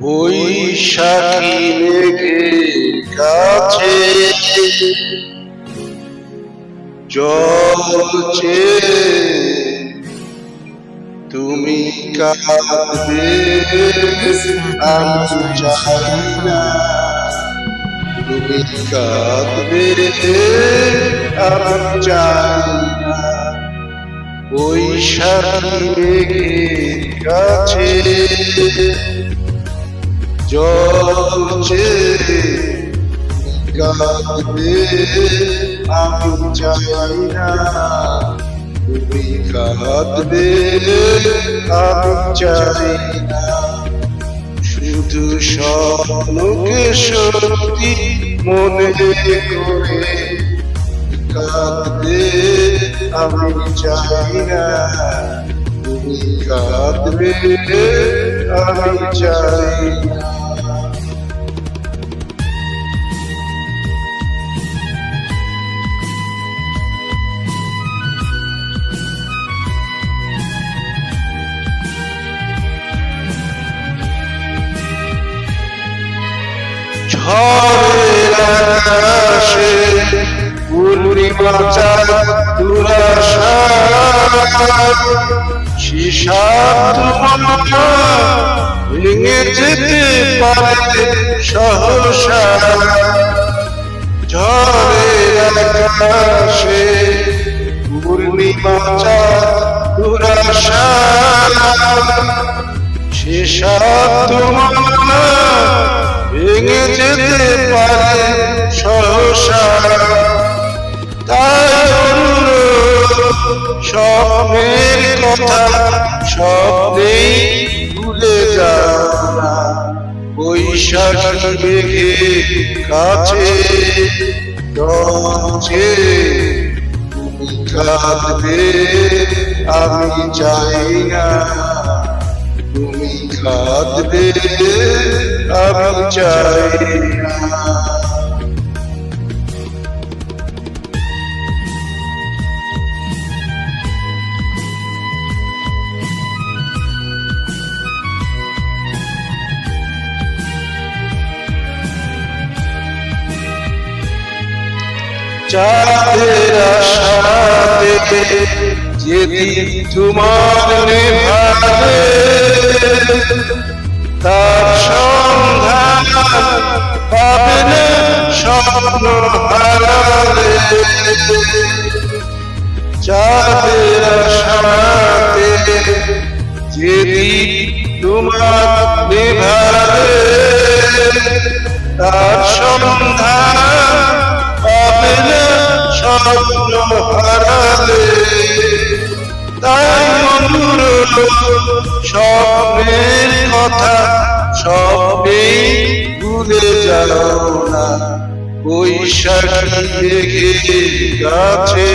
বৈশাখী মেঘের কাছে জ্বলছে তুমি কাঁদবে আমি চাই না, তুমি কাঁদবে আমি চাই না। বৈশাখী মেঘের কাছে জ্বলছে কাঁদবে আমি চাই না, তুমি কাঁদবে আমি চাই না। শুধু স্বপ্নকে সত্যি মনে করে কাঁদবে আমি চাই না, তুমি কাঁদবে আমি চাই না। ঝড়ের আকাশে পূর্ণিমা চাঁদ দুরাশা শিশার মনটা ভেঙে যেতে পারে সহসা। ঝড়ের আকাশে পূর্ণিমা চাঁদ দুরাশা শিশার মনটা ভেঙে যেতে পারে সহসা। তাই স্বপ্নের কথা স্বপ্নেই ভুলে যাও না। বৈশাখী মেঘের কাছে জ্বলছে তুমি কাঁদবে আমি চাই না, তুমি কাঁদবে আমি চাই না। চাঁদের আশাতে যেদিন তোমার নেভাবে তার সন্ধান পাবে না স্বপ্ন হারালে। চাঁদের আশাতে যেদিন তোমার নেভাবে তার সন্ধান পাবে না স্বপ্ন হারালে। তাই অনুরোধ স্বপ্নের কথা স্বপ্নেই ভুলে যাও না। বৈশাখী মেঘের কাছে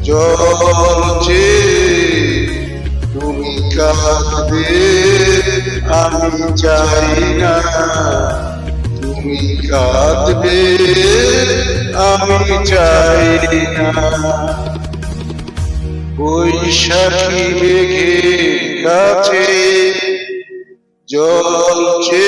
জ্বলছে তুমি কাঁদবে আমি চাই না, তুমি কাঁদবে আমি চাই না। বৈশাখী মেঘের কাছে জ্বলছে